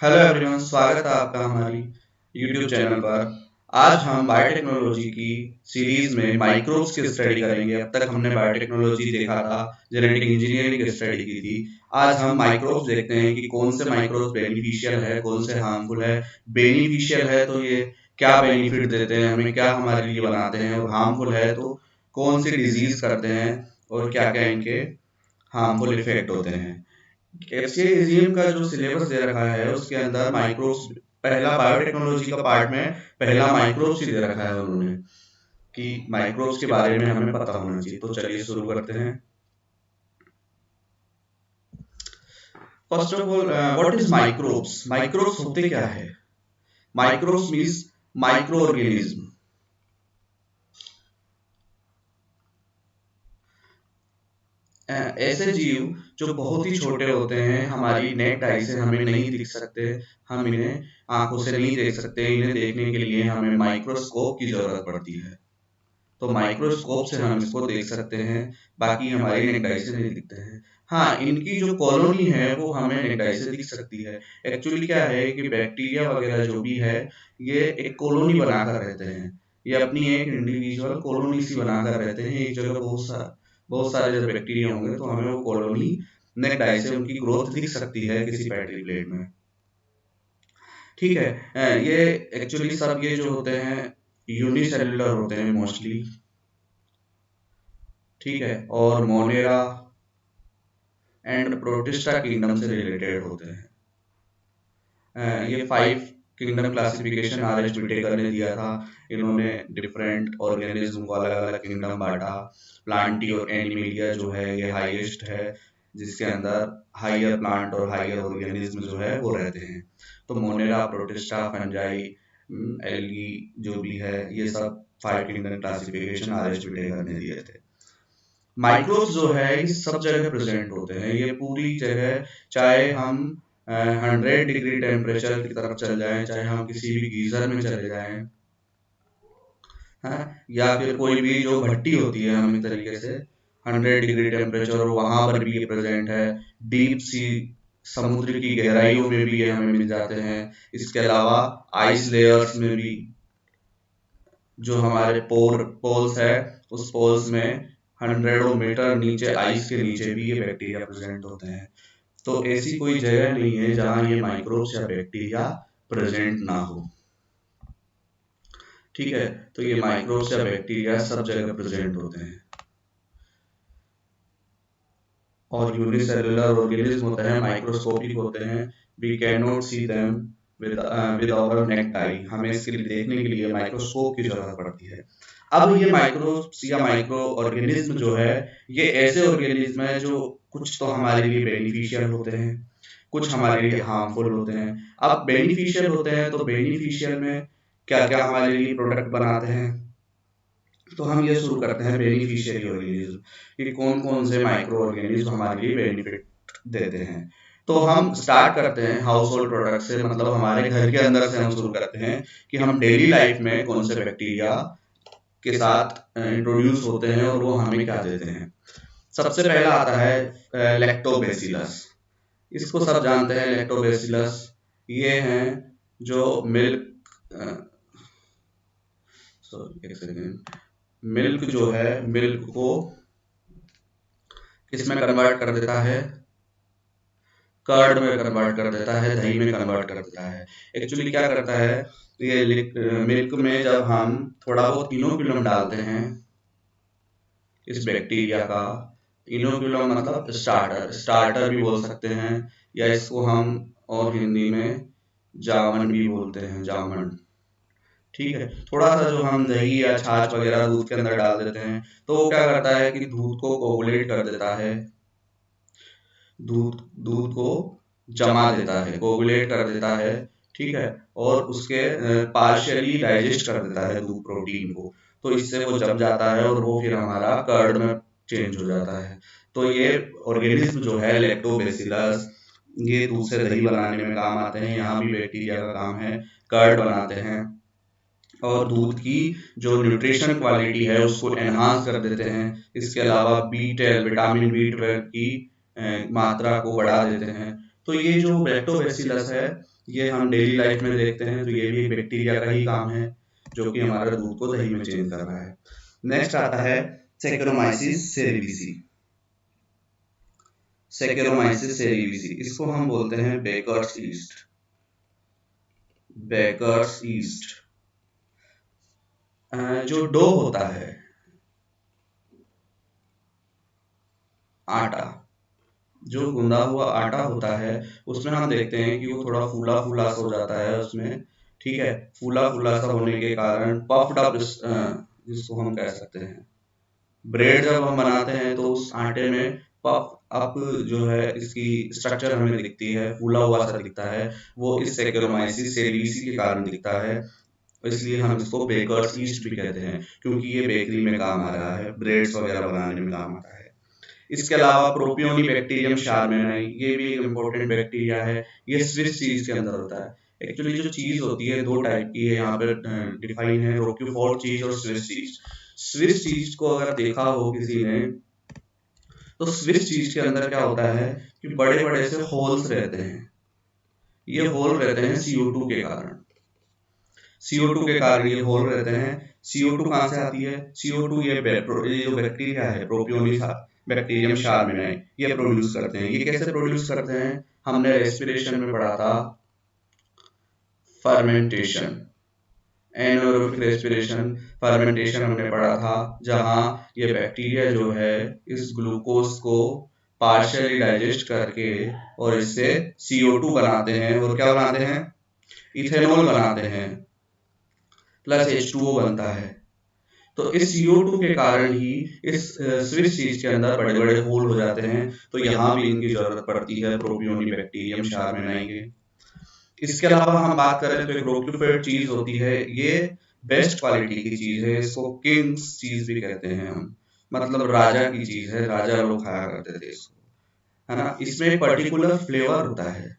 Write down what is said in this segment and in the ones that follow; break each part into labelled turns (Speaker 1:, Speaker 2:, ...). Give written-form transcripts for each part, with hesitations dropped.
Speaker 1: Hello everyone, स्वागत है आपका हमारी यूट्यूब चैनल पर। आज हम बायोटेक्नोलॉजी की सीरीज में माइक्रोब्स की स्टडी करेंगे। अब तक हमने बायोटेक्नोलॉजी देखा था, जेनेटिक इंजीनियरिंग की स्टडी की थी। आज हम माइक्रोब्स देखते हैं कि कौन से माइक्रोब्स बेनिफिशियल है, कौन से हार्मफुल है। बेनिफिशियल है तो ये क्या बेनिफिट देते हैं हमें, क्या हमारे लिए बनाते हैं, और हार्मफुल है तो कौन सी डिजीज करते हैं और क्या क्या इनके हार्मफुल इफेक्ट होते हैं। एफसीआईजीएम का जो सिलेबस दे रखा है उसके अंदर माइक्रोब्स, पहला बायोटेक्नोलॉजी का पार्ट में पहला माइक्रोब्स ही दे रखा है उन्होंने, कि माइक्रोब्स के बारे में हमें पता होना चाहिए। तो चलिए शुरू करते हैं। First of all, what is microbes? Microbes होते क्या है? Microbes means micro organism. ऐसे जीव जो बहुत ही छोटे होते हैं, हमारी नेक्ड आई से हमें नहीं दिख सकते, हम इन्हें आंखों से नहीं देख सकते। इन्हें देखने के लिए हमें माइक्रोस्कोप की जरूरत पड़ती है। तो माइक्रोस्कोप से हम इसको देख सकते हैं, बाकी हमारी नेगडाई से नहीं दिखते हैं। हाँ, इनकी जो कॉलोनी है वो हमें नेगडाई से दिख सकती है। एक्चुअली क्या है कि बैक्टीरिया वगैरह जो भी है, ये एक कॉलोनी बनाकर रहते हैं। ये अपनी एक इंडिविजुअल कॉलोनी सी बनाकर रहते हैं एक जगह। बहुत सारे जब बैक्टीरिया होंगे तो हमें वो कॉलोनी नेगडाई से उनकी ग्रोथ दिख सकती है किसी पेट्री प्लेट में। ठीक है। ये एक्चुअली सब ये जो होते हैं यूनिसेलुलर होते हैं मोस्टली। ठीक है। और मोनेरा एंड प्रोटिस्टा किंगडम से रिलेटेड होते हैं। ये 5 kingdom classification R H Whittaker ने दिया था। इन्होंने डिफरेंट ऑर्गेनिज्म को अलग अलग किंगडम बांटा। प्लांटी और एनिमेलिया जो है ये हाईएस्ट है, जिसके अंदर हाइयर प्लांट और हाइयर ऑर्गेनिज्म जो है वो रहते हैं। तो मोनेरा, प्रोटिस्टा, फंजाई, एल्गी जो भी है, ये सब 5 kingdom classification R H Whittaker ने दिए थे। माइक्रोब्स जो है ये सब जगह प्रेजेंट होते हैं, ये पूरी जगह। चाहे हम 100 डिग्री टेम्परेचर की तरफ चल जाएं, चाहे हम किसी भी गीजर में चले जाएं, है, या फिर कोई भी जो भट्टी होती है, हम एक तरीके से 100 डिग्री टेम्परेचर, वहां पर भी ये प्रेजेंट है। डीप सी समुद्र की गहराइयों में भी ये हमें मिल जाते हैं। इसके अलावा आइस लेयर्स में भी, जो हमारे पोल्स है, उस पोल्स में 100 मीटर नीचे, आइस के नीचे भी ये बैक्टीरिया प्रेजेंट होते हैं। तो ऐसी कोई जगह नहीं है जहां ये माइक्रोब्स या बैक्टीरिया प्रेजेंट ना हो। ठीक है। तो ये माइक्रोब्स या बैक्टीरिया सब जगह प्रेजेंट होते हैं। और यूनिसेलुलर ऑर्गेनिज्म होते हैं, माइक्रोस्कोपिक होते हैं। We can not see them with our naked eye. हमें इसके लिए देखने के लिए माइक्रोस्कोप की जरूरत पड़ती है। अब ये माइक्रोब्स या माइक्रो ऑर्गेनिज्म जो है, ये ऐसे ऑर्गेनिज्म है जो कुछ तो हमारे लिए बेनिफिशियल होते हैं, कुछ हमारे लिए हार्मफुल होते हैं। अब बेनिफिशियल होते हैं तो बेनिफिशियल में क्या क्या हमारे लिए प्रोडक्ट बनाते हैं। तो हम ये शुरू करते हैं बेनिफिशियरी ऑर्गेनिज्म, कि कौन कौन से माइक्रो ऑर्गेनिज्म हमारे लिए बेनिफिट देते हैं। तो हम स्टार्ट करते हैं हाउस होल्ड प्रोडक्ट से, मतलब हमारे घर के अंदर से हम शुरू करते हैं कि हम डेली लाइफ में कौन से बैक्टीरिया के साथ इंट्रोड्यूस होते हैं और वो हमें क्या देते हैं। सबसे पहला आता है लैक्टोबैसिलस। इसको सब जानते हैं, लैक्टोबैसिलस। ये हैं जो मिल्क, सॉरी एक सेकेंड, मिल्क जो है, मिल्क को किसमें कन्वर्ट कर देता है? कर्ड में कन्वर्ट कर देता है, दही में कन्वर्ट कर देता है। एक्चुअली क्या करता है, ये मिल्क में जब हम थोड़ा बहुत इनोकुलम डालते हैं इस बैक्टीरिया का, इनोकुलम मतलब स्टार्टर, स्टार्टर भी बोल सकते हैं, या इसको हम और हिंदी में जामन भी बोलते हैं, जामन। ठीक है। थोड़ा सा जो हम दही या छाछ वगैरह दूध के अंदर डाल देते हैं, तो वो क्या करता है कि दूध को कोगुलेट कर देता है, दूध दूध को जमा देता है, कोगुलेट कर देता है। ठीक है। और उसके पार्शियली डाइजेस्ट कर देता है दूध प्रोटीन को। तो इससे वो जम जाता है और वो फिर हमारा कर्ड में चेंज हो जाता है। तो ये ऑर्गेनिज्म जो है लैक्टोबैसिलस, ये दूध से दही बनाने में काम आते हैं। यहाँ भी बैक्टीरिया का काम है, कर्ड बनाते हैं और दूध की जो न्यूट्रिशन क्वालिटी है उसको एनहांस कर देते हैं। इसके अलावा B12, विटामिन B12 की मात्रा को बढ़ा देते हैं। तो ये जो लैक्टोबैसिलस है, ये हम डेली लाइफ में देखते हैं, तो ये भी एक बैक्टीरिया का ही काम है जो कि हमारे दूध को दही में चेंज कर रहा है। नेक्स्ट आता है सेक्रोमाइसिस सेरेविसी। सेक्रोमाइसिस सेरेविसी, इसको हम बोलते हैं बेकर्स ईस्ट। बेकर्स ईस्ट जो डो होता है, आटा, जो गूंदा हुआ आटा होता है, उसमें हम देखते हैं कि वो थोड़ा फूला फूला सा हो जाता है उसमें, ठीक है। फूला फूला सा होने के कारण पफ्ड अप, जिसको हम कह सकते हैं, ब्रेड जब हम बनाते हैं तो उस आटे में पफ अप जो है इसकी स्ट्रक्चर हमें दिखती है, फूला हुआ सा दिखता है, वो इस सेक्रोमाइसिस सेरेविसी के कारण दिखता है। इसलिए हम इसको बेकर्स ईस्ट भी कहते हैं, क्योंकि ये बेकरी में काम आ रहा है, ब्रेड्स वगैरह बनाने में काम आता है। इसके अलावा प्रोपियोनी बैक्टीरियम शार्मेनाई, ये भी एक इम्पोर्टेंट बैक्टीरिया है। ये स्विस चीज के अंदर होता है। एक्चुअली जो चीज होती है दो टाइप की है, यहाँ पे डिफाइन है, रोक्यूफोर्ट चीज और स्विस चीज। स्विस चीज को अगर देखा हो किसी ने, तो स्विस चीज के अंदर क्या होता है कि बड़े बड़े से होल्स रहते हैं। ये होल रहते हैं CO2 के कारण। CO2 के कारण ये होल रहते हैं। CO2 कहाँ से आती है? CO2 ये जो बैक्टीरिया है, प्रोपियोनिस बैक्टीरियम शार्मेनाई, ये प्रोड्यूस करते हैं। ये कैसे प्रोड्यूस करते हैं? हमने रेस्पिरेशन में पढ़ा था, फर्मेंटेशन, एनारोबिक रेस्पिरेशन, फर्मेंटेशन हमने पढ़ा था, जहां ये बैक्टीरिया जो है इस ग्लूकोज को पार्शियली डाइजेस्ट करके और इससे CO2 बनाते हैं, और क्या बनाते हैं? इथेनॉल बनाते हैं, प्लस H2O बनता है। तो इस CO2 के कारण ही इस स्विस चीज के अंदर बड़े बड़े होल हो जाते हैं। तो यहाँ भी इनकी जरूरत पड़ती है, प्रोपियोनी बैक्टीरियम शार्मेनाई के। इसके अलावा हम बात करें तो एक रोक्यूफेड चीज होती है, ये बेस्ट क्वालिटी की चीज है, इसको किंग्स चीज भी कहते हैं हम, मतलब राजा की चीज है, राजा लोग खाया करते थे इसको, है ना। इसमें एक पर्टिकुलर फ्लेवर होता है,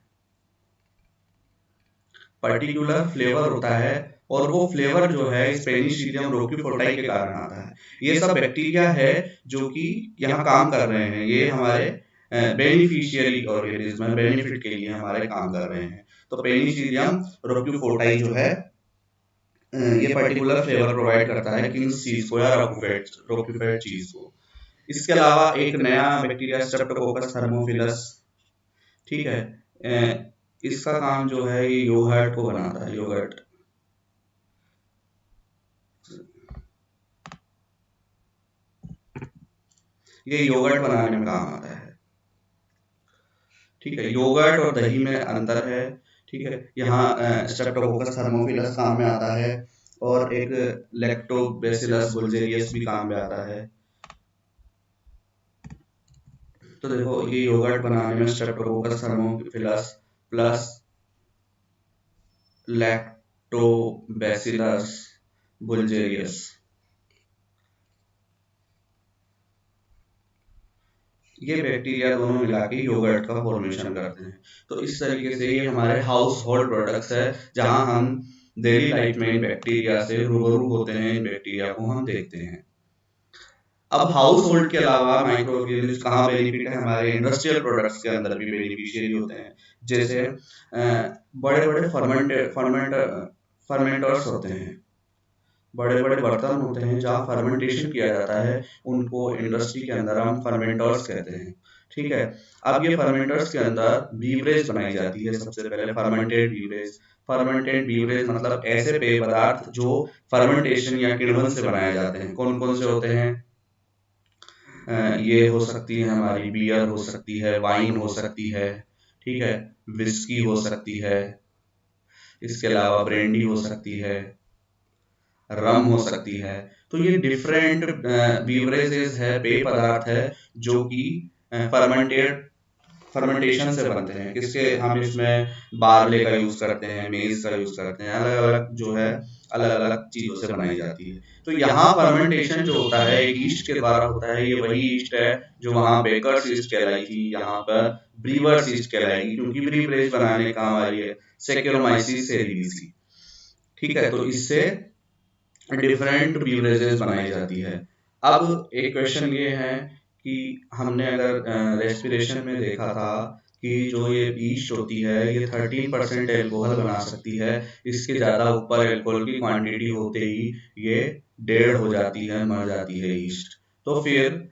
Speaker 1: पर्टिकुलर फ्लेवर होता है, और वो फ्लेवर जो है पेनिसिलियम रोक्यूफोर्टाई के कारण आता है। ये सब बैक्टीरिया है जो कि यहाँ काम कर रहे हैं, ये हमारे बेनिफिशियरी ऑर्गेनिज्म है, बेनिफिट के लिए हमारे काम कर रहे हैं। तो पेनिसिलियम रोक्यूफोर्टाई जो है ये पर्टिकुलर फ्लेवर प्रोवाइड करता है किंग्स चीज को या रोक्यूफेड चीज को। इसके अलावा एक नया बैक्टीरिया स्ट्रेप्टोकोकस थर्मोफिलस, ठीक है, इसका काम जो है ये योगर्ट को बनाता है, योगर्ट। ये योगर्ट बनाने में काम आता है, ठीक है। योगर्ट और दही में अंतर है, ठीक है। यहाँ स्ट्रेप्टोकोकस थर्मोफिलस काम में आता है, और एक लैक्टोबैसिलस बुल्जेरियस भी काम में आता है। तो देखो, ये योगर्ट बनाने में स्ट्रेप्टोकोकस थर्मोफिलस प्लस लैक्टोबैसिलस बुल्जेरियस, ये बैक्टीरिया दोनों मिला के योगर्ट का फॉर्मेशन करते हैं। तो इस तरीके से ये हमारे हाउस होल्ड प्रोडक्ट्स है, जहां हम डेली लाइफ में इन बैक्टीरिया से रूबरू होते हैं, इन बैक्टीरिया को हम देखते हैं। अब हाउस होल्ड के अलावा माइक्रो ऑर्गेनिज्म कहाँ बेनिफिट है? हमारे इंडस्ट्रियल प्रोडक्ट्स के अंदर भी बेनिफिशियरी होते हैं। जैसे बड़े बड़े फर्मेंटर्स होते हैं, बड़े बड़े बर्तन होते हैं जहाँ फर्मेंटेशन किया जाता है, उनको इंडस्ट्री के अंदर हम फर्मेंटर्स कहते हैं, ठीक है। अब ये फर्मेंटर्स के अंदर बीवरेज बनाई जाती है, सबसे पहले फर्मेंटेड बीवरेज। फर्मेंटेड बीवरेज मतलब ऐसे पेय पदार्थ जो फर्मेंटेशन या किण्वन से बनाए जाते हैं। कौन कौन से होते हैं? ये हो सकती है हमारी बियर, हो सकती है वाइन, हो सकती है, ठीक है, विस्की हो सकती है, इसके अलावा ब्रेंडी हो सकती है, रम हो सकती है। तो ये डिफरेंट बीवरेजेस है, पेय पदार्थ है जो कि फर्मेंटेशन से बनते हैं। किसके? हम इसमें बार्ले का यूज करते हैं, मेज का यूज करते हैं, अलग अलग जो है अलग अलग चीजों से बनाई जाती है। तो यहाँ फर्मेंटेशन जो होता है एक ईस्ट के द्वारा होता है। ये वही ईस्ट है जो वहाँ बेकर्स ईस्ट कहलाई थी, यहाँ पर ब्रीवर्स ईस्ट कहलाएगी, क्योंकि ब्रीवरेज बनाने काम आ रही है सेक्रोमाइसिस सेरेविसी, ठीक है। तो इससे डिफरेंट बीवरेजेस बनाई जाती है। अब एक क्वेश्चन ये है कि हमने अगर रेस्पिरेशन में देखा था कि जो ये ईस्ट होती है ये 13% एल्कोहल बना सकती है। इसके ज़्यादा ऊपर एल्कोहल की क्वांटिटी होते ही ये डेड हो जाती है, मर जाती है ईस्ट। तो फिर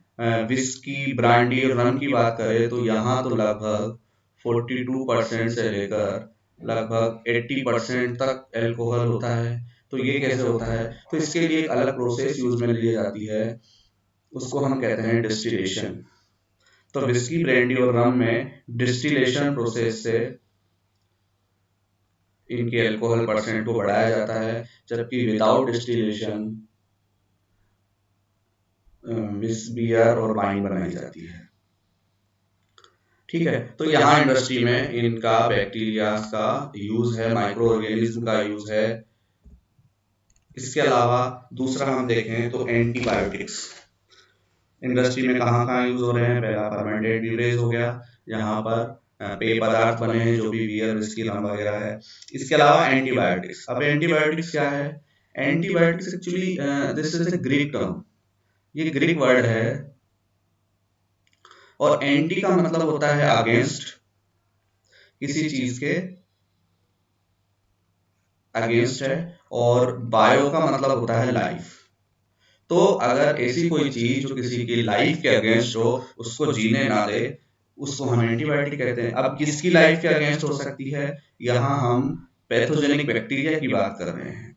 Speaker 1: विस्की, ब्रांडी और रम की बात करें तो यहाँ तो लगभग 42% से लेकर लगभग 80% तक एल्कोहल होता है। तो ये कैसे होता है? तो इसके लिए एक अलग प्रोसेस यूज में ली जाती है, उसको हम कहते हैं डिस्टिलेशन। तो विस्की, ब्रांडी और रम में डिस्टिलेशन प्रोसेस से इनके अल्कोहल परसेंट को बढ़ाया जाता है, जबकि विदाउट डिस्टिलेशन बियर और वाइन बनाई जाती है। ठीक है, तो यहाँ इंडस्ट्री में इनका बैक्टीरिया का यूज है, माइक्रो ऑर्गेनिज्म का यूज है। इसके अलावा दूसरा हम देखें तो एंटीबायोटिक्स इंडस्ट्री में कहाँ कहाँ यूज हो रहे हैं। पहला फर्मेंटेड बीवरेज हो गया, यहाँ पर पेय पदार्थ बने हैं जो भी बियर, विस्की, रम वगैरह है। इसके अलावा एंटीबायोटिक्स। अब एंटीबायोटिक्स क्या है? Antibiotics actually this is a Greek term, ये ग्रीक वर्ड है और एंटी का मतलब होता है अगेंस्ट, किसी चीज के अगेंस्ट है, और बायो का मतलब होता है लाइफ। तो अगर ऐसी कोई चीज जो किसी की लाइफ के अगेंस्ट हो, उसको जीने ना दे, उसको हम एंटीबायोटिक कहते हैं। अब किसकी लाइफ के अगेंस्ट हो सकती है? यहाँ हम पैथोजेनिक बैक्टीरिया की बात कर रहे हैं।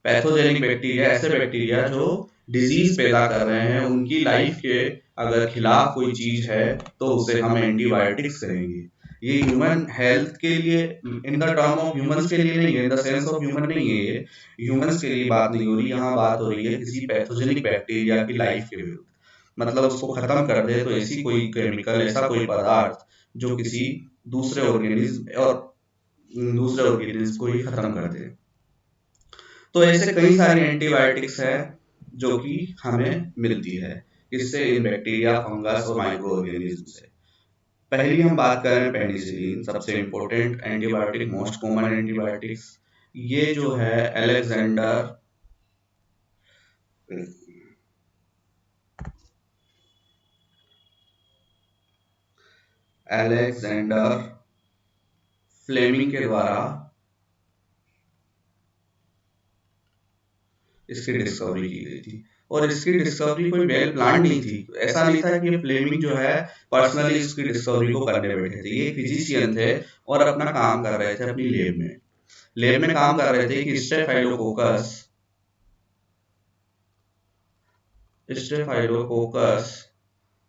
Speaker 1: पैथोजेनिक बैक्टीरिया ऐसे बैक्टीरिया जो डिजीज पैदा कर रहे हैं, उनकी लाइफ के अगर खिलाफ कोई चीज है तो उसे हम एंटीबायोटिक्स कहेंगे। ये ह्यूमन हेल्थ के लिए, in the term of humans के लिए नहीं है, in the sense of human नहीं है, ये ह्यूमंस के लिए बात नहीं हो रही, यहाँ बात हो रही है किसी पैथोजेनिक बैक्टीरिया की लाइफ के विरुद्ध। मतलब उसको खत्म कर दे, तो ऐसी कोई केमिकल, ऐसा कोई पदार्थ जो किसी दूसरे ऑर्गेनिज्म को ही खत्म कर दे। तो ऐसे कई सारी एंटीबायोटिक्स है जो कि हमें मिलती है, इससे इन बैक्टीरिया, फंगस और माइक्रो ऑर्गेनिज्म से। पहली हम बात करें पेनिसिलिन, सबसे important antibiotic, most common antibiotics. ये जो है अलेक्जेंडर फ्लेमिंग के द्वारा इसकी डिस्कवरी की गई थी, और इसकी डिस्कवरी कोई वेल प्लान नहीं थी। ऐसा नहीं था कि फ्लेमिंग जो है पर्सनली इसकी डिस्कवरी को करने बैठे थे। ये फिजिशियन थे और अपना काम कर रहे थे अपनी लैब में काम कर रहे थे कि स्टेफाइलोकोकस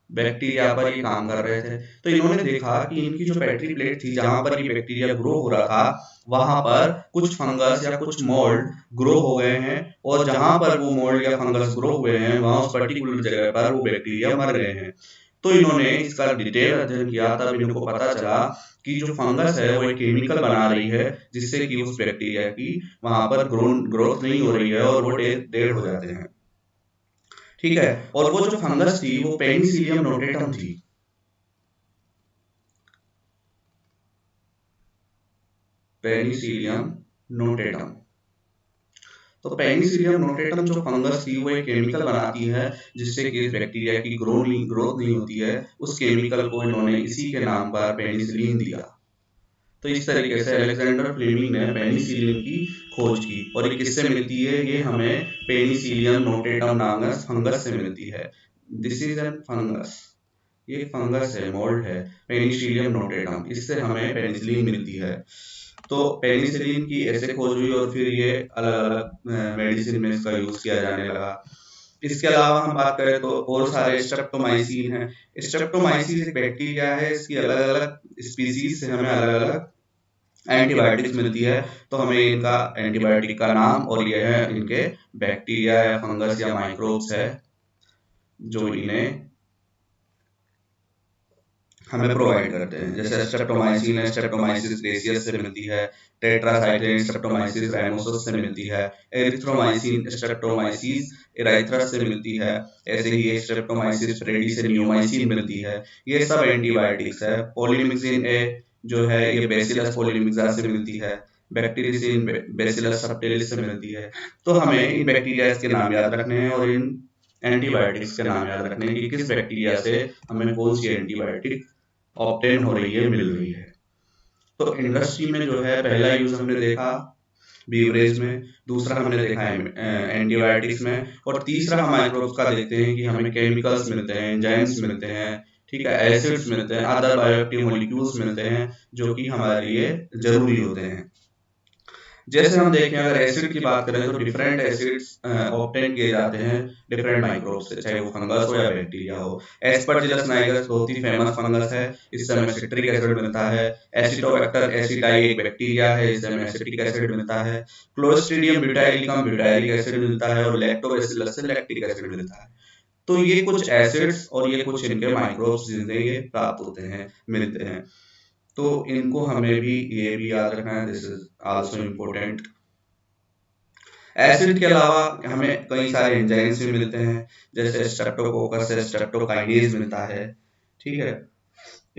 Speaker 1: बैक्टीरिया पर ये काम कर रहे थे। तो इन्होंने देखा कि इनकी जो पेट्री प्लेट थी, जहां पर ये बैक्टीरिया ग्रो हो रहा था, वहां पर कुछ फंगस या कुछ मोल्ड ग्रो हो गए हैं, और जहां पर वो मोल्ड या फंगस ग्रो हुए हैं, वहां उस पर्टिकुलर जगह पर वो बैक्टीरिया मर गए हैं। तो इन्होंने इसका डिटेल अध्ययन किया, तब इनको पता चला कि जो फंगस है वो एक केमिकल बना रही है, जिससे कि उस बैक्टीरिया की वहां पर ग्रोथ नहीं हो रही है और वो डेड हो जाते हैं। ठीक है, और वो जो फंगस थी वो पेनिसिलियम नोटेटम थी। Penicillium notatum. तो पेनिसिलियम नोटेटम जो फंगस थी वो एक केमिकल बनाती है जिससे कि इस बैक्टीरिया की ग्रोथ नहीं होती है। उस केमिकल को इन्होंने इसी के नाम पर पेनिसिलिन दिया। तो इस तरीके से अलेक्जेंडर फ्लेमिंग ने पेनिसिलिन की खोज की, और ये किससे मिलती है? ये हमें पेनिसिलियम नोटेटम नामक फंगस से मिलती है। दिस इज एन फंगस, ये फंगस है, मोल्ड है, पेनिसिलियम नोटेटम, इससे हमें पेनिसिलिन मिलती है। तो पेनिसिलिन की ऐसे खोज हुई और फिर ये अलग अलग मेडिसिन में इसका यूज किया जाने लगा। इसके अलावा हम बात करें तो और सारे स्ट्रेप्टोमाइसिन है। स्ट्रेप्टोमाइसिस एक बैक्टीरिया है, इसकी अलग अलग स्पीसीज से हमें अलग अलग एंटीबायोटिक्स मिलती है। तो हमें इनका एंटीबायोटिक का नाम और ये है इनके बैक्टीरिया या फंगस या माइक्रोब्स है जो इन्हें हमें प्रोवाइड करते हैं। जैसे स्ट्रेप्टोमाइसिन है, स्ट्रेप्टोमाइसिस ग्रेसियस से मिलती है। टेट्रासाइक्लिन स्ट्रेप्टोमाइसिस राइनोसस से मिलती है। एरिथ्रोमाइसिन स्ट्रेप्टोमाइसिस एराइथ्रस से मिलती है। ऐसे ही स्ट्रेप्टोमाइसिस रेडी से नियोमाइसिन मिलती है। ये सब एंटीबायोटिक्स है। पॉलीमिक्सिन ए जो है ये बेसिलस पॉलीमिक्सा से मिलती है। बैक्टीरियसिन बेसिलस सबटिलिस से मिलती है। तो हमें इन बैक्टीरिया के नाम याद रखने हैं और इन एंटीबायोटिक्स के नाम याद रखने हैं कि किस बैक्टीरिया से हमें कौन सी एंटीबायोटिक ऑब्टेन हो रही है, मिल रही है। तो इंडस्ट्री में जो है पहला यूज हमने देखा बीवरेज में, दूसरा हमने देखा है एंटीबायोटिक्स में, और तीसरा हम माइक्रोब्स का देखते हैं कि हमें केमिकल्स मिलते हैं, एंजाइम्स मिलते हैं, ठीक है, एसिड्स मिलते हैं, अदर बायोएक्टिव मॉलिक्यूल्स मिलते हैं जो कि हमारे लिए जरूरी होते हैं। जैसे हम देखें, अगर एसिड की बात करें तो डिफरेंट एसिड्स ऑब्टेन किए जाते हैं डिफरेंट माइक्रोब से, चाहे वो फंगस हो या बैक्टीरिया हो। एस्परजिलस नाइगस बहुत ही फेमस फंगस है, इससे हमें सिट्रिक एसिड मिलता है। एसिटोबैक्टर एसिडाई एक बैक्टीरिया है, इससे हमें एसिटिक एसिड मिलता है। क्लोस्ट्रीडियम ब्यूटाइलिकम ब्यूटाइलिक एसिड मिलता है, और लैक्टोबैसिलस से लैक्टिक एसिड मिलता है। तो ये कुछ एसिड्स और ये कुछ इनके माइक्रोब्स जिनसे ये प्राप्त होते हैं, मिलते हैं। तो इनको हमें भी ये भी याद रखना है, this is also important. Acid के अलावा हमें कई सारे एंजाइम्स भी मिलते हैं, जैसे स्ट्रेप्टोकोकस से स्ट्रेप्टोकाइनेज मिलता है, ठीक है,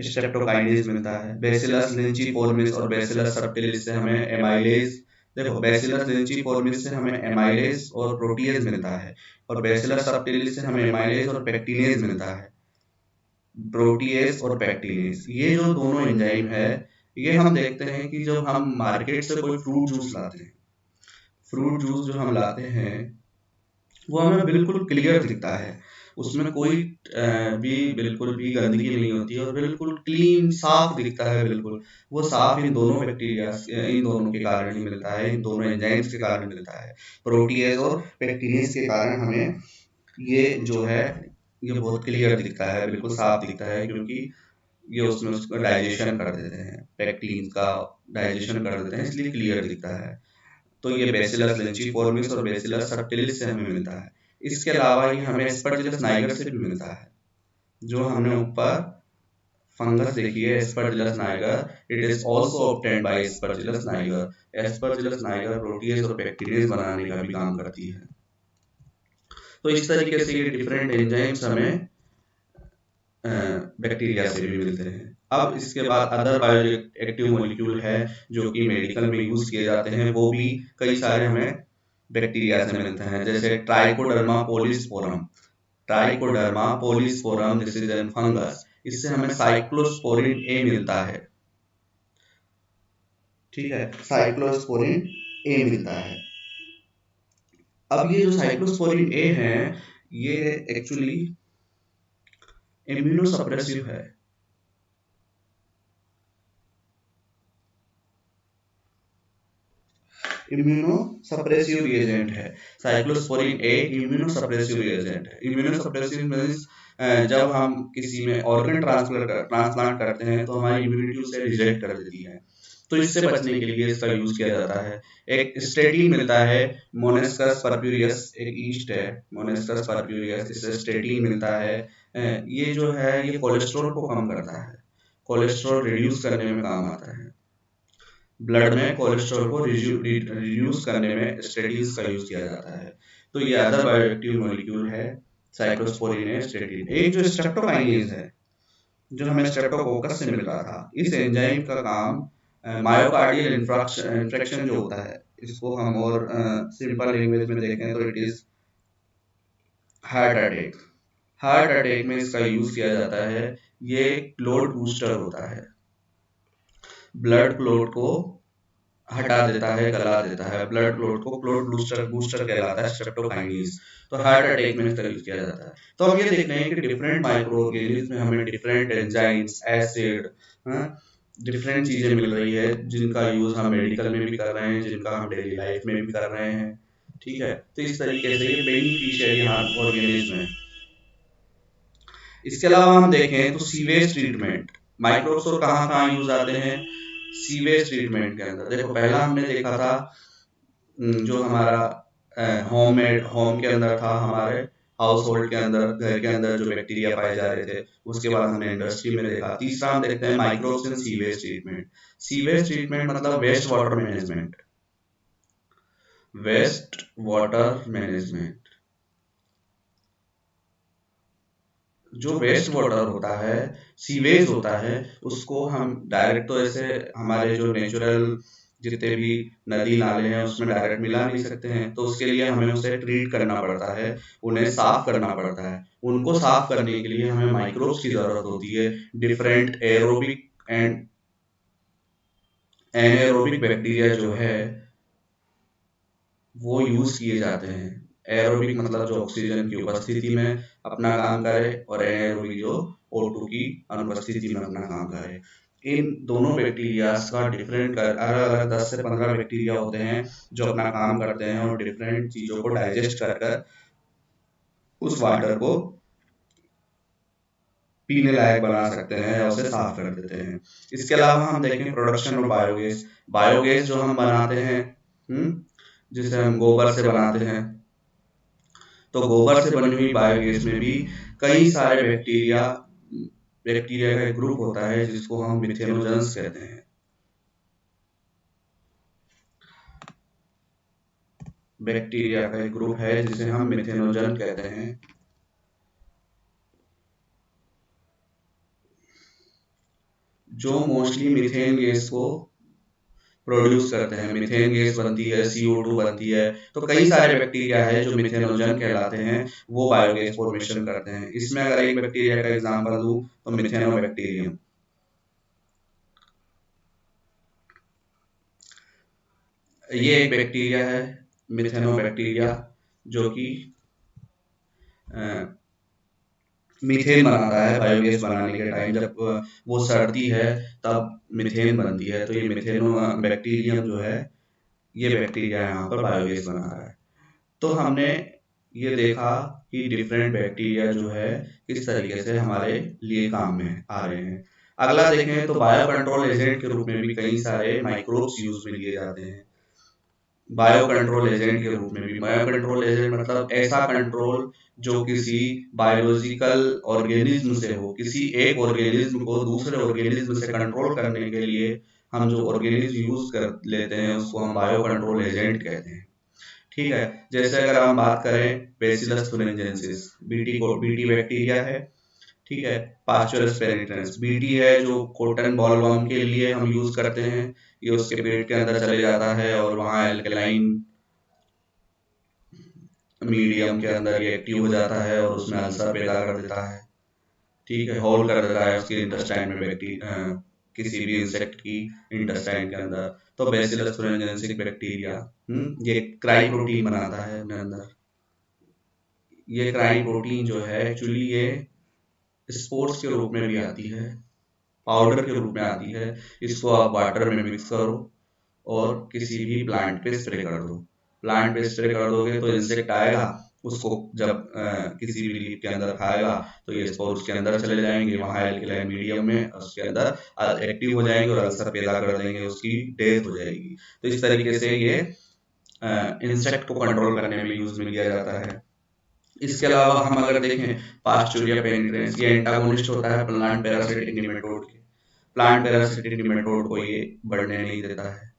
Speaker 1: स्ट्रेप्टोकाइनेज मिलता है। बैसिलस लिंचिफोर्मिस और बैसिलस सबटिलिस से हमें एमाइलेज, देखो बैसिलस लिंचिफोर्मिस से हमें एमाइलेज और प्रोटीएज मिलता है, और बैसिलस सबटिलिस से हमें एमाइलेज और पेक्टिनेज मिलता है। प्रोटीएज और पेक्टिनेज, ये जो दोनों एंजाइम है, ये हम देखते हैं कि जब हम मार्केट से कोई फ्रूट जूस लाते हैं, फ्रूट जूस जो हम लाते हैं वो हमें बिल्कुल क्लियर दिखता है, उसमें कोई भी बिल्कुल भी गंदगी नहीं होती है, और बिल्कुल क्लीन साफ दिखता है बिल्कुल। वो साफ इन दोनों बैक्टीरिया, इन दोनों के कारण ही मिलता है, इन दोनों एंजाइम्स के कारण मिलता है, प्रोटीएज और पेक्टिनेज के कारण हमें ये जो है ये बहुत क्लियर दिखता है, बिल्कुल साफ दिखता है, क्योंकि ये उसमें उसका डाइजेशन कर देते हैं, पेक्टिन का डाइजेशन कर देते हैं, इसलिए क्लियर दिखता है। तो ये बैसिलस लेंचिफोर्मिस और बैसिलस सबटिलिस से हमें मिलता है। इसके अलावा ये हमें एस्परजिलस नाइगर से भी मिलता है, जो हमने ऊपर फंगस देखी है Aspergillus Niger, it is also obtained by Aspergillus Niger. Aspergillus Niger protease और बैक्टीरियाज बनाने का भी काम करती है। तो इस तरीके से ये डिफरेंट एंजाइम्स हमें बैक्टीरिया से भी मिलते हैं। अब इसके बाद अदर बायोएक्टिव मॉलिक्यूल है जो कि मेडिकल में यूज किए जाते हैं, वो भी कई सारे हमें बैक्टीरिया से मिलते हैं, जैसे trichoderma polysporum. Trichoderma polysporum this is an fungus, इससे हमें साइक्लोस्पोरिन ए मिलता है, ठीक है, साइक्लोस्पोरिन ए मिलता है। अब ये जो साइक्लोस्पोरिन ए है, ये एक्चुअली इम्यूनोसप्रेसिव है। इम्यूनोसप्रेसिव एजेंट है, साइक्लोस्पोरिन ए इम्यूनोसप्रेसिव एजेंट है। इम्यूनोसप्रेसिव मींस जब हम किसी में ऑर्गन ट्रांसप्लांट करते हैं तो हमारी इम्यूनिटी उसे रिजेक्ट कर देती है, तो इससे बचने के लिए इसका यूज किया जाता है। एक स्टेटिन मिलता है, मोनेस्कस परप्यूरियस एक ईस्ट है, मोनेस्कस परप्यूरियस, इससे स्टेटिन मिलता है। ये जो है ये कोलेस्ट्रॉल को कम करता है, कोलेस्ट्रॉल रिड्यूस करने में काम आता है। ब्लड में कोलेस्ट्रॉल को रिड्यूस करने में स्टेटिन्स का यूज किया जाता है। तो ये अदर बायोएक्टिव मॉलिक्यूल है, साइक्लोस्पोरिन है, स्टेटिन। एक जो स्ट्रेप्टोकाइनेज है, जो हमें स्ट्रेप्टोकोकस से मिल रहा था, इस एंजाइम का काम मायोकार्डियल इंफ्रेक्शन जो होता है, इसको हम और सिंपल लैंग्वेज में देखें तो it is heart attack. Heart attack में इसका यूज किया जाता है। ये क्लोट बूस्टर होता है, ब्लड क्लोट को हटा देता है, गला देता है, ब्लड क्लोट को क्लोट बूस्टर बूस्टर कहलाता है, स्ट्रेप्टोकाइनेज। तो हार्ट अटैक में इसका यूज किया जाता है। तो हम ये देख रहे हैं कि डिफरेंट माइक्रो ऑर्गेनिज्म में हमें डिफरेंट एंजाइम्स, एसिड, डिफरेंट चीजें मिल रही है, जिनका यूज हम मेडिकल में भी कर रहे हैं, जिनका हम डेली लाइफ में भी कर रहे हैं, ठीक है। तो इस तरीके से ये बेनिफिशियरी ऑर्गेनिज्म है। इसके अलावा हम देखें तो सीवेज ट्रीटमेंट, माइक्रोब्स और कहाँ कहाँ यूज आते हैं सीवेज ट्रीटमेंट के अंदर। देखो पहला हमने देखा था जो हमारा होम के अंदर था, हमारे हाउस होल्ड के अंदर, घर के अंदर जो बैक्टीरिया पाए जा रहे थे, उसके बाद हमने इंडस्ट्री में देखा। तीसरा हम देखते हैं microbes in sewage treatment. Sewage treatment मतलब waste water management, waste water management. जो वेस्ट वाटर होता है, सीवेज होता है, उसको हम डायरेक्ट तो ऐसे हमारे जो नेचुरल जितने भी नदी नाले हैं उसमें डायरेक्ट मिला नहीं सकते हैं, तो उसके लिए हमें उसे ट्रीट करना पड़ता है, उन्हें साफ करना पड़ता है। उनको साफ करने के लिए हमें माइक्रोब्स की जरूरत होती है। डिफरेंट एरोबिक एंड एनाएरोबिक बैक्टीरिया जो है वो यूज किए जाते हैं। एरोबिक मतलब जो ऑक्सीजन की उपस्थिति में अपना काम करे, और एनाएरोबिक जो O2 की अनुपस्थिति में अपना काम करे। इन दोनों बैक्टीरियाज का डिफरेंट अलग अलग 10 से 15 बैक्टीरिया होते हैं जो अपना काम करते हैं और डिफरेंट चीजों को डाइजेस्ट कर कर उस वाटर को पीने लायक बना सकते हैं या उसे साफ कर देते हैं। इसके अलावा हम देखें प्रोडक्शन ऑफ बायोगैस। बायोगैस जो हम बनाते हैं, जिसे हम गोबर से बनाते हैं, तो गोबर से बनी हुई बायोगैस में भी कई सारे बैक्टीरिया का एक ग्रुप होता है जिसको हम मिथेनोजेंस कहते हैं। बैक्टीरिया का एक ग्रुप है जिसे हम मिथेनोजन कहते हैं। जो मोस्टली मीथेन गैस को प्रोड्यूस करते हैं। मीथेन गैस बनती है, CO2 बनती है, तो कई सारे बैक्टीरिया है जो मिथेनोजन कहलाते हैं, वो बायोगैस फॉर्मेशन करते हैं। इसमें अगर एक बैक्टीरिया का एग्जांपल दूं तो मिथेनोबैक्टीरियम। ये एक बैक्टीरिया है मिथेनोबैक्टीरिया, जो कि मीथेन बनाता है बायोगैस बनाने के टाइम। जब वो सड़ती है तब मीथेन बनती है, तो ये मिथेनो बैक्टीरियम जो है, ये बैक्टीरिया यहाँ पर बायोगैस बना रहा है। तो हमने ये देखा कि डिफरेंट बैक्टीरिया जो है किस तरीके से हमारे लिए काम में आ रहे हैं। अगला देखें तो बायो कंट्रोल एजेंट के रूप में भी कई सारे माइक्रोब्स यूज में लिए जाते हैं। बायो कंट्रोल एजेंट के रूप में भी, बायो कंट्रोल एजेंट मतलब ऐसा कंट्रोल जो किसी बायोलॉजिकल ऑर्गेनिज्म से हो। किसी एक ऑर्गेनिज्म को दूसरे ऑर्गेनिज्म से कंट्रोल करने के लिए हम जो ऑर्गेनिज्म यूज कर लेते हैं उसको हम बायो कंट्रोल एजेंट कहते हैं। ठीक है, जैसे अगर हम बात करें बैसिलस thuringiensis, बीटी बैक्टीरिया है। ठीक है, पास्चुरस पेनिट्रेंस बीटी है जो कॉटन बॉलवर्म के लिए हम यूज करते हैं। ये उसके पेट के अंदर चले जाता है और वहां एल्कलाइन मीडियम के अंदर ये एक्टिव हो जाता है और उसमें अल्सर पैदा कर देता है। ठीक है, होल कर देता है उसके इंटेस्टाइन में बैक्टीरिया, किसी भी इंसेक्ट की इंटेस्टाइन के अंदर। तो बैसिलस thuringiensis बैक्टीरिया ये क्राई प्रोटीन बनाता है अपने अंदर। ये क्राई प्रोटीन जो है एक्चुअली ये स्पोर्स के रूप में भी आती है, पाउडर के रूप में आती है। इसको आप वाटर में मिक्स करो और किसी भी प्लांट पे स्प्रे कर दो। प्लांट पे स्प्रे कर दोगे तो इंसेक्ट आएगा, उसको जब किसी भी लीफ के अंदर खाएगा तो ये स्पोर्स उसके अंदर चले जाएंगे, वहां एल्कलाइन मीडियम में उसके अंदर एक्टिव हो जाएंगे और अल्सर पैदा कर देंगे, उसकी डेथ हो जाएगी। तो इस तरीके से ये इंसेक्ट को कंट्रोल करने में यूज में लिया जाता है। इसके अलावा हम अगर देखें पास्चुरिया पेनिट्रेंस, ये एंटागोनिस्ट होता है प्लांट पैरासिटिक निमेटोड के। प्लांट पैरासिटिक निमेटोड को ये बढ़ने नहीं देता है।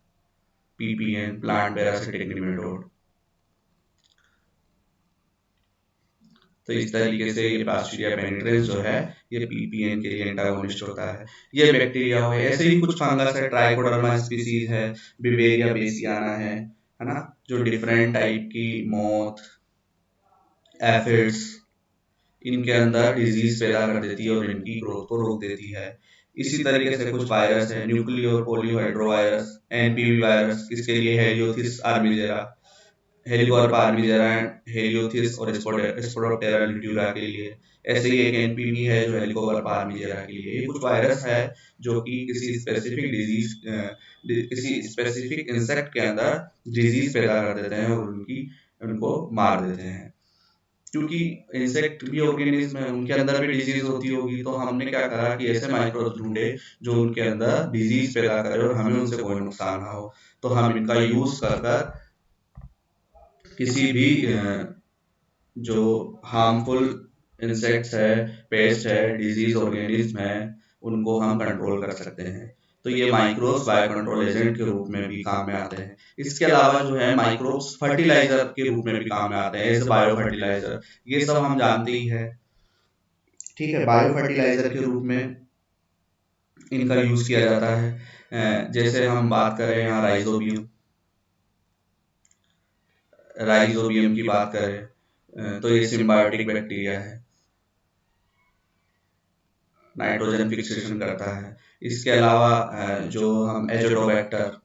Speaker 1: PPN, plant parasitic nematode. तो इस तरीके से ये पास्चुरिया पेनिट्रेंस जो है ये PPN के लिए एंटागोनिस्ट होता है। ये बैक्टीरिया है। ऐसे ही कुछ फंगस है, ट्राइकोडर्मा स्पीसीज है, बिवेरिया बेसियाना है ना, जो डिफरेंट टाइप की मोथ, एफिड्स, इनके अंदर डिजीज पैदा कर देती है और इनकी ग्रोथ को रोक देती है। इसी तरीके से कुछ वायरस है, न्यूक्लियो पोलियोहाइड्रो वायरस, NPV वायरस, इसके लिए हेलियोथिस आर्मिजेरा, हेलिकोर्प आर्मिजेरा एंड हेलियोथिस और स्पोडोप्टेरा लिट्यूरा के लिए। ऐसे ही एक NPV है जो हेलिकोर्प आर्मिजेरा के लिए। ये कुछ वायरस है जो कि किसी स्पेसिफिक डिजीज, किसी स्पेसिफिक इंसेक्ट के अंदर डिजीज पैदा कर देते हैं और उनको मार देते हैं। क्योंकि इंसेक्ट भी ऑर्गेनिज्म है, उनके अंदर भी डिजीज होती होगी, तो हमने क्या करा कि ऐसे माइक्रोब्स ढूंढे जो उनके अंदर डिजीज पैदा करे और हमें उनसे कोई नुकसान ना हो। तो हम इनका यूज कर किसी भी जो हार्मफुल इंसेक्ट्स है, पेस्ट है, डिजीज ऑर्गेनिज्म है, उनको हम कंट्रोल कर सकते हैं। तो ये माइक्रोब्स बायो कंट्रोल एजेंट के रूप में भी काम में आते हैं। इसके अलावा जो है माइक्रोब्स फर्टिलाइजर के रूप में भी काम में आते हैं, एज बायो फर्टिलाइजर। ये सब हम जानते ही है। ठीक है, बायो फर्टिलाइजर के रूप में इनका यूज किया जाता है। जैसे हम बात करें यहाँ राइजोबियम की बात करें, तो ये सिम्बायोटिक बैक्टीरिया है, नाइट्रोजन फिक्सेशन करता है। इसके अलावा जो हम एजोटोबैक्टर,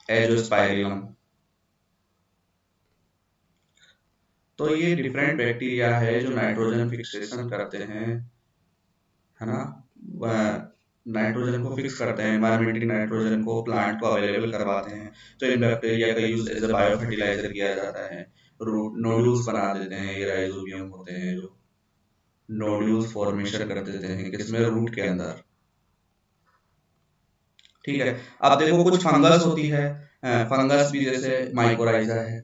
Speaker 1: एजोस्पाइरिलम, तो ये डिफरेंट बैक्टीरिया है जो नाइट्रोजन फिक्सेशन करते हैं, है ना। नाइट्रोजन को फिक्स करते हैं, एनवायरमेंट की नाइट्रोजन को प्लांट को अवेलेबल करवाते हैं। तो इन बैक्टीरिया का use as a bio fertiliser किया जाता है। रूट नोड्यूल्स बना देते हैं, ये राइजोबियम होते हैं जो नोड्यूल्स फॉर्मेशन कर देते हैं किसमें, रूट के अंदर। ठीक है। अब देखो कुछ फंगस होती है, फंगस भी जैसे माइकोराइजा है।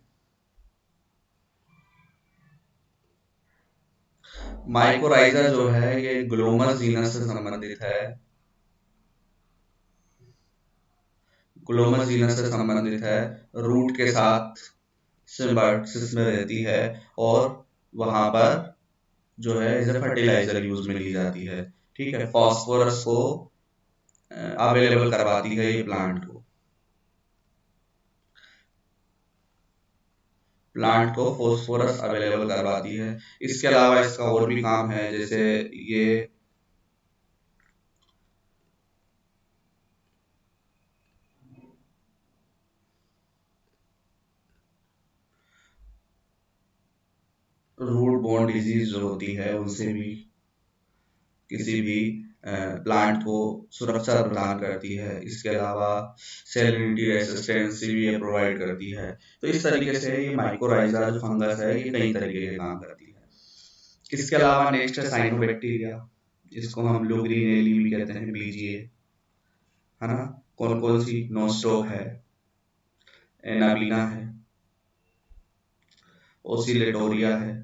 Speaker 1: माइकोराइजा जो है ये ग्लोमस जीनस से संबंधित है, ग्लोमस जीनस से संबंधित है, रूट के साथ सिम्बायोसिस में रहती है और वहां पर जो है एज ए फर्टिलाइजर यूज में ली जाती है। ठीक है, फॉस्फोरस को अवेलेबल करवाती है ये प्लांट को फॉस्फोरस अवेलेबल करवाती है। इसके अलावा इसका और भी काम है, जैसे ये रूट बोर्न डिजीज जो होती है उनसे भी किसी भी प्लांट को सुरक्षा प्रदान करती है। इसके अलावा सेलिनिटी रेसिस्टेंस भी ये प्रोवाइड करती है। तो इस तरीके से ये माइकोराइजा जो फंगस है ये कई तरीके के काम करती है। इसके अलावा नेक्स्ट है साइनोबैक्टीरिया, जिसको हम लोग ग्रीनेली भी कहते हैं, बीजीए, है ना। कौन कौन सी, नोस्टोक है, एनाबीना है, ओसिलेटोरिया है।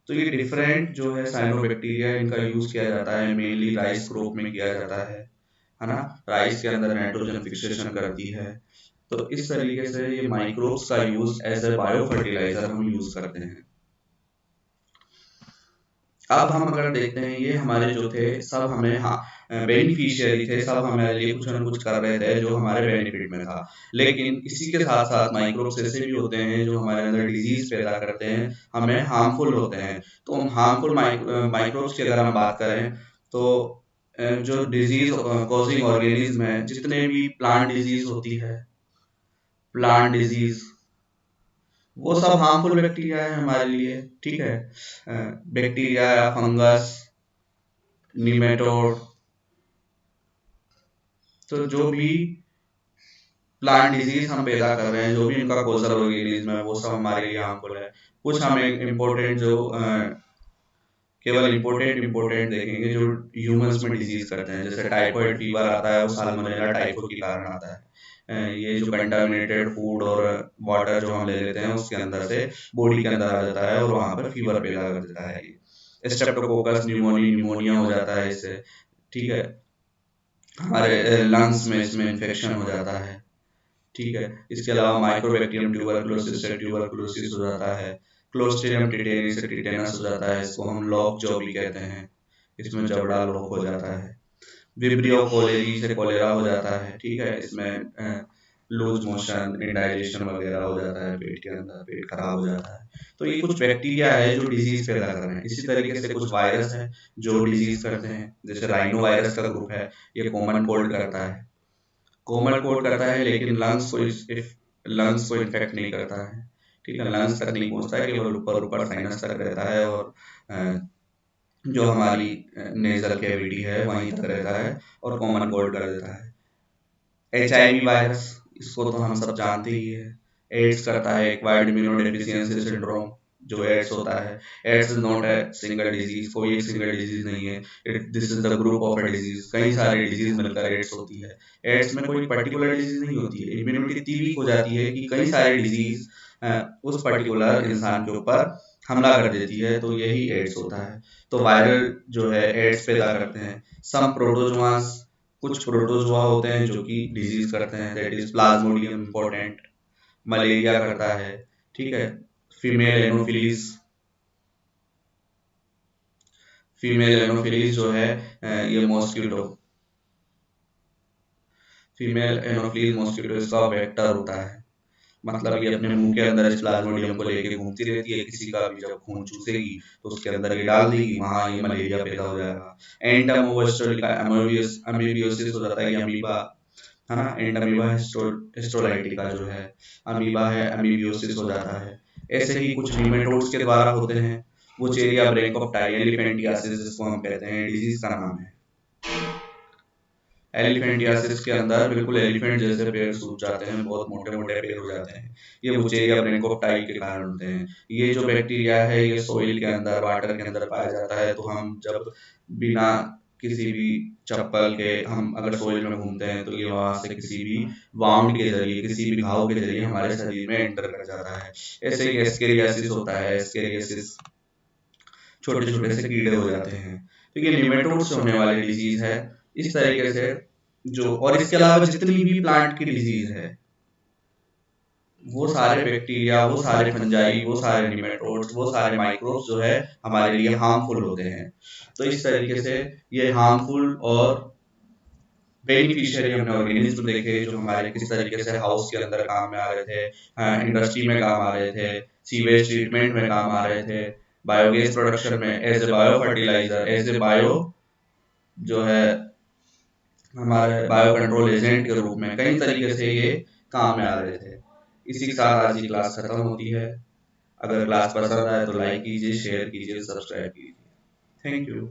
Speaker 1: तो ये डिफरेंट जो है साइनोबैक्टीरिया, इनका यूज किया जाता है मेनली राइस क्रॉप में किया जाता है ना। राइस के अंदर नाइट्रोजन फिक्सेशन करती है। तो इस तरीके से ये माइक्रोब्स का use as a bio fertiliser हम यूज करते हैं। अब हम अगर देखते हैं ये हमारे जो थे सब हमें, हाँ, बेनिफिशियरी थे, सब हमारे लिए कुछ न कुछ कर रहे थे जो हमारे बेनिफिट में था। लेकिन इसी के साथ साथ माइक्रोब्स ऐसे भी होते हैं जो हमारे अंदर डिजीज पैदा करते हैं, हमें हार्मफुल होते हैं। तो हम हार्मफुल माइक्रोब्स की अगर हम बात करें तो जो डिजीज कॉजिंग ऑर्गेनिज्म है, जितने भी प्लांट डिजीज होती है, प्लांट डिजीज, वो सब हार्मफुल बैक्टीरिया है हमारे लिए। ठीक है, बैक्टीरिया या फंगस, निमेटोड, तो जो भी प्लांट डिजीज हम पैदा कर रहे हैं, जो भी इनका कॉजल ऑर्गेनिज्म है, वो सब हमारे लिए हार्मफुल है। कुछ हमें इम्पोर्टेंट जो केवल इम्पोर्टेंट देखेंगे जो ह्यूमंस में डिजीज करते हैं, जैसे टाइफाइड फीवर आता है, वो साल्मोनेला टाइफो के कारण आता है। ये जो कंटामिनेटेड फूड और वाटर जो हम ले लेते हैं उसके अंदर से बॉडी के अंदर आ जाता है और वहां पर फीवर पैदा कर देता है। स्ट्रेप्टोकोकस न्यूमोनिया हो जाता है इससे। ठीक है, हमारे लंग्स में इसमें इन्फेक्शन हो जाता है। ठीक है, इसके अलावा माइक्रोबैक्टीरियम ट्यूबरकुलोसिस से ट्यूबरकुलोसिस हो जाता है। क्लोस्ट्रिडियम टिटेनी से टिटेनस हो जाता है, इसको हम लॉक जॉ भी कहते हैं, इसमें जबड़ा लॉक हो जाता है। विब्रियो कोलेरी से कोलेरा हो जाता है। ठीक है, इसमें लूज मोशन, इंडाइजेशन वगैरह हो जाता है, पेट के अंदर पेट खराब हो जाता है। तो ये कुछ बैक्टीरिया है जो डिजीज पैदा कर रहे हैं। इसी तरीके से कुछ वायरस है जो डिजीज करते हैं, जैसे राइनो वायरस का ग्रुप है, ये कॉमन कोल्ड करता है, कोमल कोट करता है, लेकिन लंग्स को इन्फेक्ट नहीं करता है। ठीक है, लंग्स तक नहीं पहुंचता है, केवल ऊपर ऊपर साइनस तक रहता है और जो हमारी नेजल कैविटी है वहीं तक रहता है और कॉमन कोल्ड कर देता है। HIV वायरस, इसको तो हम सब जानते ही है, एड्स करता है, एक्वायर्ड इम्यूनोडेफिशिएंसी सिंड्रोम जो एड्स होता है। AIDS is not a single disease, कोई एक सिंगल डिजीज नहीं है, this is the group of a disease, कई सारी डिजीज मिलकर एड्स होती है। एड्स में कोई पर्टिकुलर डिजीज नहीं होती है, इम्यूनिटी इतनी वीक हो जाती है कि कई सारी डिजीज उस पर्टिकुलर इंसान के ऊपर हमला कर देती है, तो यही एड्स होता है। तो वायरल जो है एड्स पैदा करते हैं। सम प्रोटोजोआस, कुछ प्रोटोजोआ होते हैं जो कि डिजीज करते हैं, that is Plasmodium important, malaria करता है। ठीक है, फीमेल एनोफिलीज, फीमेल एनोफिलीज जो है ये मॉस्किटो, फीमेल एनोफिलीज मॉस्किटो इसका वेक्टर होता है। मतलब ये अपने मुंह के अंदर इस प्लाज्मोडियम को लेके घूमती रहती है, किसी का भी जब खून चूसेगी तो उसके अंदर ये डाल देगी, वहां ये मलेरिया पैदा हो जाएगा। एंटमोबस्टोलिका अमीबियोसिस हो जाता है, ये अमीबा है ना, एंटमीबा हिस्टोलाइटिका जो है अमीबा है, अमीबियोसिस हो जाता है। ऐसे ही कुछ निमेटोड्स के द्वारा होते हैं। वुचेरिया ब्रैंकोप्टाइल एलिफेंटियासिस जिसको हम कहते हैं, डिजीज का नाम है। एलिफेंटियासिस के अंदर बिल्कुल एलिफेंट जैसे पेड़ सूख जाते हैं, बहुत मोटे मोटे पेड़ हो जाते हैं। ये वुचेरिया ब्रैंकोप्टाइल के कारण होते हैं। ये जो बैक्टीरिया है ये सोइल के अंदर, वाटर के अंदर पाया जाता है। तो हम जब बिना किसी भी चप्पल के हम अगर सोइल में घूमते हैं तो ये वहां से किसी भी वाउंड के जरिए, किसी भी घाव के जरिए हमारे शरीर में एंटर कर जाता है। ऐसे ही एस्केरियासिस होता है। एस्केरियासिस छोटे छोटे से कीड़े हो जाते हैं। तो ये निमेटोड से होने वाली डिजीज है। इस तरीके से जो, और इसके अलावा जितनी भी प्लांट की डिजीज है, वो सारे बैक्टीरिया, वो सारे फंजाई, वो सारे निमेटोड्स, वो सारे माइक्रोब्स जो है हमारे लिए हार्मफुल होते हैं। तो इस तरीके से ये हार्मफुल और बेनिफिशियरी हमने ऑर्गेनिज्म देखे जो हमारे किस तरीके से हाउस के अंदर काम में आ रहे थे, इंडस्ट्री में काम आ रहे थे, सीवेज ट्रीटमेंट में काम आ रहे थे, बायोगैस प्रोडक्शन में, as a bio fertiliser, as a bio जो है हमारे बायो कंट्रोल एजेंट के रूप में कई तरीके से ये काम में आ रहे थे। इसी के साथ आज की क्लास खत्म होती है। अगर क्लास पसंद आए तो लाइक कीजिए, शेयर कीजिए, सब्सक्राइब कीजिए। Thank you.